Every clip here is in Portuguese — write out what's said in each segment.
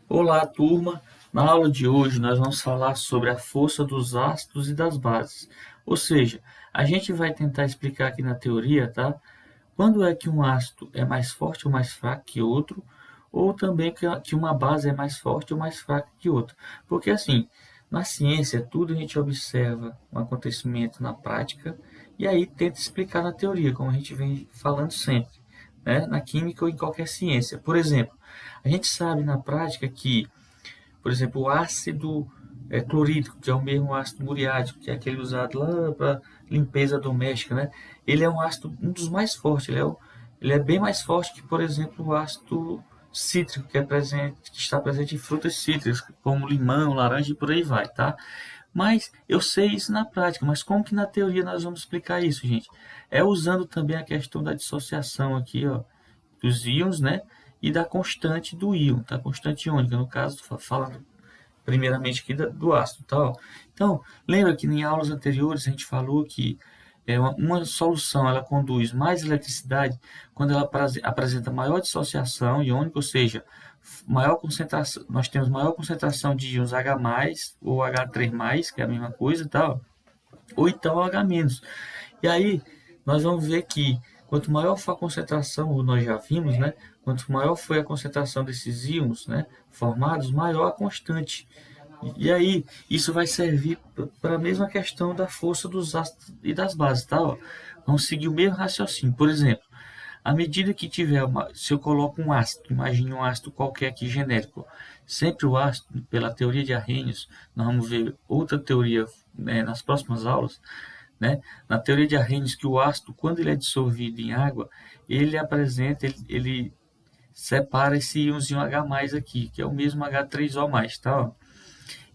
Olá, turma! Na aula de hoje nós vamos falar sobre a força dos ácidos e das bases. Ou seja, a gente vai tentar explicar aqui na teoria, tá? Quando é que um ácido é mais forte ou mais fraco que outro, ou também que uma base é mais forte ou mais fraca que outra. Porque assim, na ciência, tudo a gente observa um acontecimento na prática e aí tenta explicar na teoria, como a gente vem falando sempre, né? Na química ou em qualquer ciência. Por exemplo, a gente sabe na prática que, por exemplo, o ácido clorídrico, que é o mesmo ácido muriático, que é aquele usado lá para limpeza doméstica, né? Ele é um ácido, um dos mais fortes. Ele é bem mais forte que, por exemplo, o ácido cítrico, que está presente em frutas cítricas, como limão, laranja e por aí vai, tá? Mas eu sei isso na prática, mas como que na teoria nós vamos explicar isso, gente? É usando também a questão da dissociação aqui, ó, dos íons, né? E da constante do íon, tá? Constante iônica, no caso, falando primeiramente aqui do ácido, tá? Então, lembra que em aulas anteriores a gente falou que uma solução ela conduz mais eletricidade quando ela apresenta maior dissociação iônica, ou seja, maior concentração, nós temos maior concentração de íons H+, ou H3+, que é a mesma coisa, tá? Ou então H-. E aí, nós vamos ver que quanto maior for a concentração, nós já vimos, né? Quanto maior foi a concentração desses íons, né, formados, maior a constante. E aí, isso vai servir para a mesma questão da força dos ácidos e das bases, tá? Ó, vamos seguir o mesmo raciocínio. Por exemplo, à medida que tiver se eu coloco um ácido, imagine um ácido qualquer aqui genérico, sempre o ácido, pela teoria de Arrhenius, nós vamos ver outra teoria, né, nas próximas aulas, né? Na teoria de Arrhenius, que o ácido, quando ele é dissolvido em água, ele apresenta, ele separa esse íonzinho H+, aqui, que é o mesmo H3O+, tá? Ó.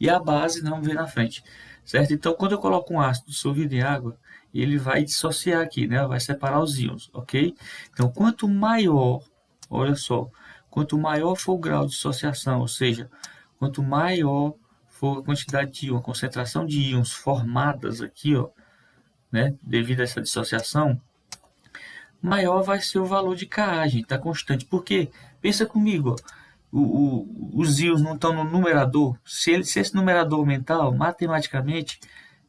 E a base, não vamos ver na frente, certo? Então, quando eu coloco um ácido dissolvido em água, ele vai dissociar aqui, né? Vai separar os íons, ok? Então, quanto maior, olha só, quanto maior for o grau de dissociação, ou seja, quanto maior for a quantidade de íons, a concentração de íons formadas aqui, ó, né? Devido a essa dissociação, maior vai ser o valor de Ka, gente, tá constante. Porque, pensa comigo, ó, os íons não estão no numerador. Se esse numerador aumentar, ó, matematicamente,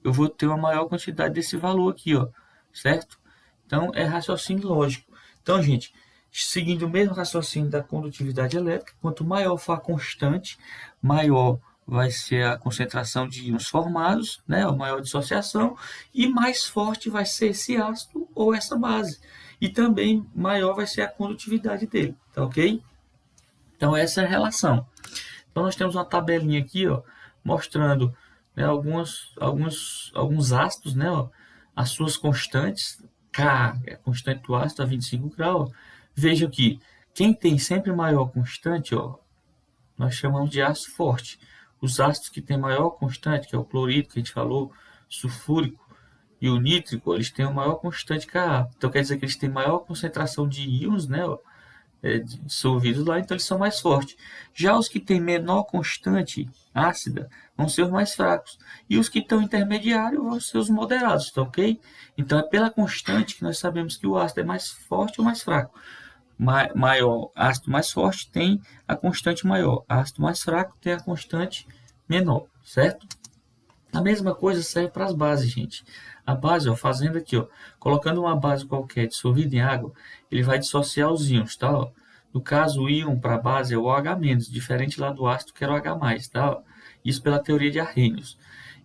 eu vou ter uma maior quantidade desse valor aqui, ó, certo? Então, é raciocínio lógico. Então, gente, seguindo o mesmo raciocínio da condutividade elétrica, quanto maior for a constante, maior vai ser a concentração de íons formados, né, a maior dissociação, e mais forte vai ser esse ácido ou essa base. E também maior vai ser a condutividade dele, tá ok? Então, essa é a relação. Então, nós temos uma tabelinha aqui, ó, mostrando, né, alguns ácidos, né, ó, as suas constantes. K é a constante do ácido a 25 graus. Veja que quem tem sempre maior constante, ó, nós chamamos de ácido forte. Os ácidos que têm maior constante, que é o clorídrico que a gente falou, sulfúrico e o nítrico, eles têm o maior constante Ka. Então quer dizer que eles têm maior concentração de íons, né, ó, dissolvidos lá, então eles são mais fortes. Já os que têm menor constante ácida vão ser os mais fracos. E os que estão intermediários vão ser os moderados, tá ok? Então é pela constante que nós sabemos que o ácido é mais forte ou mais fraco. Maior, ácido mais forte tem a constante maior. Ácido mais fraco tem a constante menor, certo? A mesma coisa serve para as bases, gente. A base, ó, fazendo aqui, ó, colocando uma base qualquer dissolvida em água, ele vai dissociar os íons, tá? Ó. No caso, o íon para a base é o OH-, diferente lá do ácido que era o H+, tá? Ó. Isso pela teoria de Arrhenius.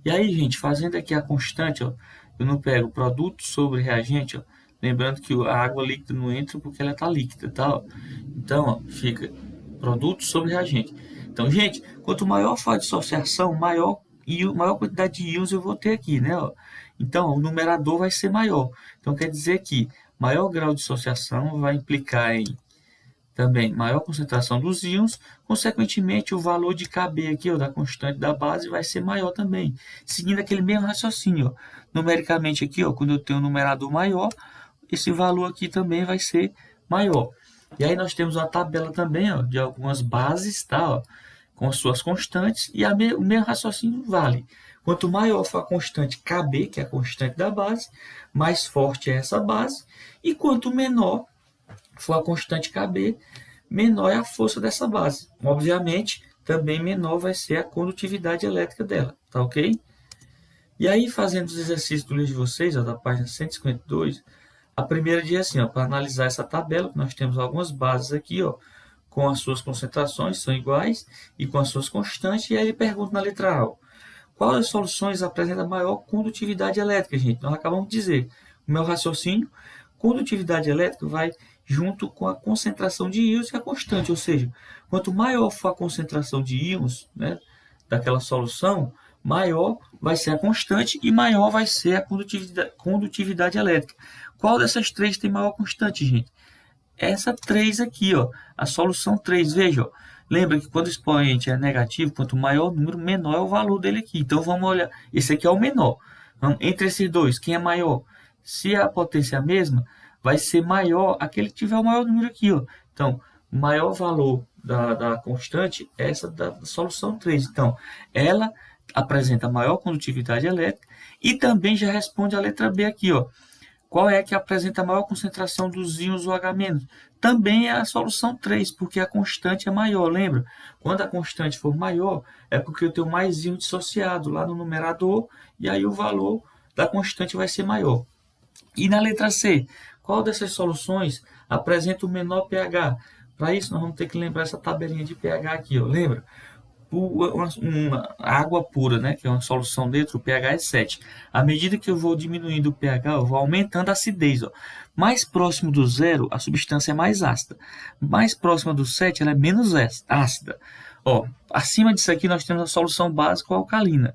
E aí, gente, fazendo aqui a constante, ó, eu não pego produto sobre reagente, ó, lembrando que a água líquida não entra porque ela está líquida, tá? Ó. Então, ó, fica produto sobre reagente. Então, gente, quanto maior for a dissociação, maior quantidade de íons eu vou ter aqui, né? Ó. Então, o numerador vai ser maior. Então, quer dizer que maior grau de dissociação vai implicar em também maior concentração dos íons, consequentemente o valor de Kb aqui, ó, da constante da base, vai ser maior também. Seguindo aquele mesmo raciocínio, ó. Numericamente aqui, ó, quando eu tenho um numerador maior, esse valor aqui também vai ser maior. E aí nós temos uma tabela também, ó, de algumas bases, tá, ó, com as suas constantes, e o mesmo raciocínio vale. Quanto maior for a constante Kb, que é a constante da base, mais forte é essa base, e quanto menor for a constante Kb, menor é a força dessa base. Obviamente, também menor vai ser a condutividade elétrica dela, tá ok? E aí, fazendo os exercícios do livro de vocês, ó, da página 152, a primeira diz assim, para analisar essa tabela, nós temos algumas bases aqui, ó, com as suas concentrações, são iguais, e com as suas constantes, e aí ele pergunta na letra A, ó, qual das soluções apresenta maior condutividade elétrica, gente? Nós acabamos de dizer, o meu raciocínio, condutividade elétrica vai junto com a concentração de íons e a constante, ou seja, quanto maior for a concentração de íons, né, daquela solução, maior vai ser a constante e maior vai ser a condutividade elétrica. Qual dessas três tem maior constante, gente? Essa 3 aqui, ó, a solução 3, veja, ó, lembra que quando o expoente é negativo, quanto maior o número, menor é o valor dele aqui. Então vamos olhar, esse aqui é o menor. Então, entre esses dois, quem é maior? Se a potência é a mesma, vai ser maior aquele que tiver o maior número aqui, ó. Então, o maior valor da constante é essa da solução 3. Então, ela apresenta maior condutividade elétrica e também já responde a letra B aqui, ó. Qual é que apresenta a maior concentração dos íons OH-? Também é a solução 3, porque a constante é maior, lembra? Quando a constante for maior, é porque eu tenho mais íon dissociado lá no numerador, e aí o valor da constante vai ser maior. E na letra C, qual dessas soluções apresenta o menor pH? Para isso, nós vamos ter que lembrar essa tabelinha de pH aqui, ó. Lembra? Uma água pura, né, que é uma solução neutra, o pH é 7. À medida que eu vou diminuindo o pH, eu vou aumentando a acidez. Ó. Mais próximo do zero, a substância é mais ácida. Mais próxima do 7, ela é menos ácida. Ó, acima disso aqui, nós temos a solução básica alcalina.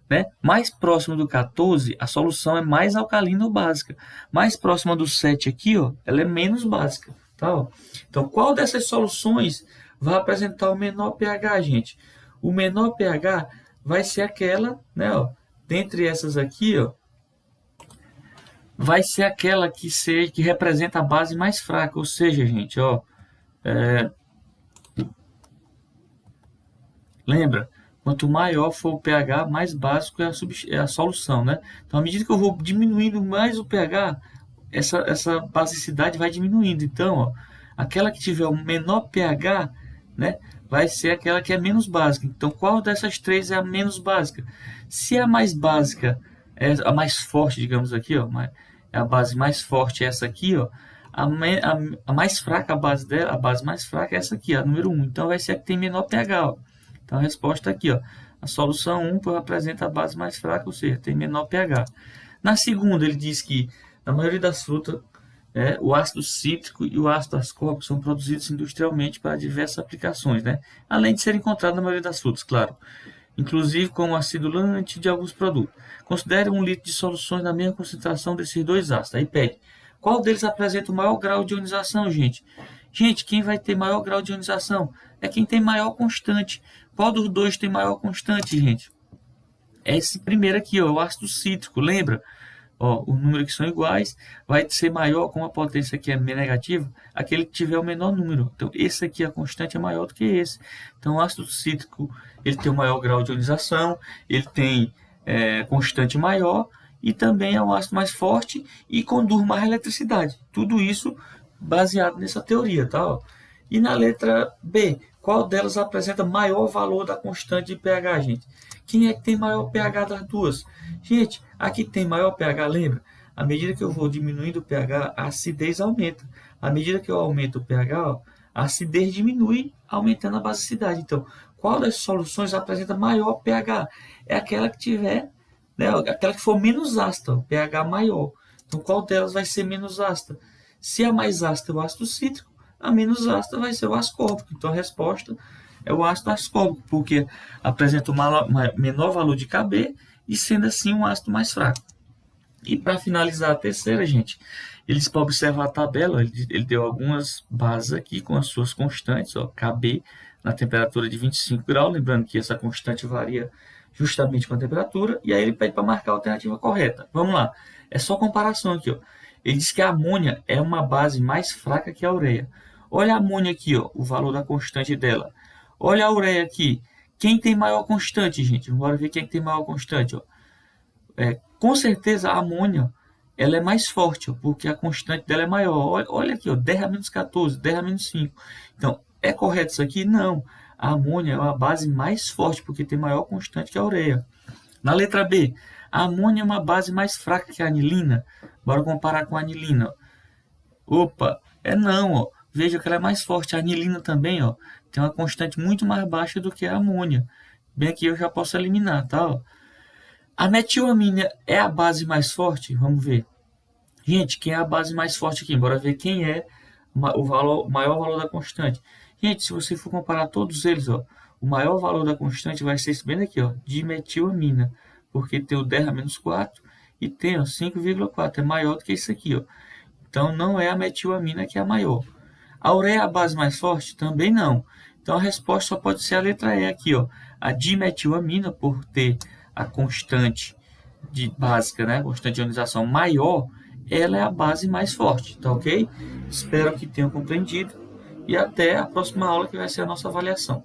Né? Mais próximo do 14, a solução é mais alcalina ou básica. Mais próxima do 7 aqui, ó, ela é menos básica. Tá, ó? Então, qual dessas soluções vai apresentar o menor pH, gente? O menor pH vai ser aquela, né, ó, dentre essas aqui, ó, vai ser aquela que representa a base mais fraca, ou seja, gente, ó, lembra, quanto maior for o pH, mais básico é a solução, né? Então, à medida que eu vou diminuindo mais o pH, essa basicidade vai diminuindo. Então, ó, aquela que tiver o menor pH, né, vai ser aquela que é menos básica. Então, qual dessas três é a menos básica? Se a mais básica é a mais forte, digamos aqui, ó, a base mais forte é essa aqui, ó, a mais fraca, a base dela, a base mais fraca é essa aqui, a número 1. Então, vai ser a que tem menor pH, ó. Então, a resposta aqui, ó, a solução 1 apresenta a base mais fraca, ou seja, tem menor pH. Na segunda, ele diz que, na maioria das frutas, o ácido cítrico e o ácido ascórbico são produzidos industrialmente para diversas aplicações, né? Além de serem encontrados na maioria das frutas, claro, inclusive como acidulante de alguns produtos. Considere 1 litro de soluções na mesma concentração desses dois ácidos. Aí pede, qual deles apresenta o maior grau de ionização, gente? Gente, quem vai ter maior grau de ionização é quem tem maior constante. Qual dos dois tem maior constante, gente? É esse primeiro aqui, ó, o ácido cítrico, lembra? Ó, os números que são iguais vai ser maior com a potência que é negativa, aquele que tiver o menor número. Então, esse aqui, a constante é maior do que esse. Então, o ácido cítrico ele tem o maior grau de ionização, ele tem constante maior e também é um ácido mais forte e conduz mais eletricidade. Tudo isso baseado nessa teoria, tá? Ó. E na letra B, qual delas apresenta maior valor da constante de pH, gente? Quem é que tem maior pH das duas? Gente, aqui tem maior pH, lembra? À medida que eu vou diminuindo o pH, a acidez aumenta. À medida que eu aumento o pH, ó, a acidez diminui, aumentando a basicidade. Então, qual das soluções apresenta maior pH? É aquela que tiver, né, aquela que for menos ácida, o pH maior. Então, qual delas vai ser menos ácida? Se a mais ácida é o ácido cítrico, a menos ácida vai ser o ascórbico. Então, a resposta é o ácido ascórbico, porque apresenta um menor valor de Kb e, sendo assim, um ácido mais fraco. E para finalizar a terceira, gente, eles para observar a tabela, ele deu algumas bases aqui com as suas constantes, ó, Kb na temperatura de 25 graus, lembrando que essa constante varia justamente com a temperatura, e aí ele pede para marcar a alternativa correta. Vamos lá, é só comparação aqui, ó. Ele diz que a amônia é uma base mais fraca que a ureia. Olha a amônia aqui, ó, o valor da constante dela. Olha a ureia aqui. Quem tem maior constante, gente? Bora ver quem tem maior constante, ó. Com certeza a amônia ela é mais forte, ó, porque a constante dela é maior. Olha aqui, ó, 10 a menos 14, 10 a menos 5. Então, é correto isso aqui? Não. A amônia é uma base mais forte, porque tem maior constante que a ureia. Na letra B, a amônia é uma base mais fraca que a anilina. Bora comparar com a anilina. Opa, não, ó. Veja que ela é mais forte. A anilina também, ó, tem uma constante muito mais baixa do que a amônia. Bem aqui eu já posso eliminar, tá? Ó. A metilamina é a base mais forte? Vamos ver. Gente, quem é a base mais forte aqui? Bora ver quem é o maior valor da constante. Gente, se você for comparar todos eles, ó, o maior valor da constante vai ser esse bem aqui, ó, dimetilamina, porque tem o 10-4 e tem 5,4, é maior do que isso aqui, ó. Então não é a metilamina que é a maior. A ureia é a base mais forte? Também não. Então a resposta só pode ser a letra E aqui, ó. A dimetilamina, por ter a constante básica, né, constante de ionização maior, ela é a base mais forte, tá ok? Espero que tenham compreendido e até a próxima aula que vai ser a nossa avaliação.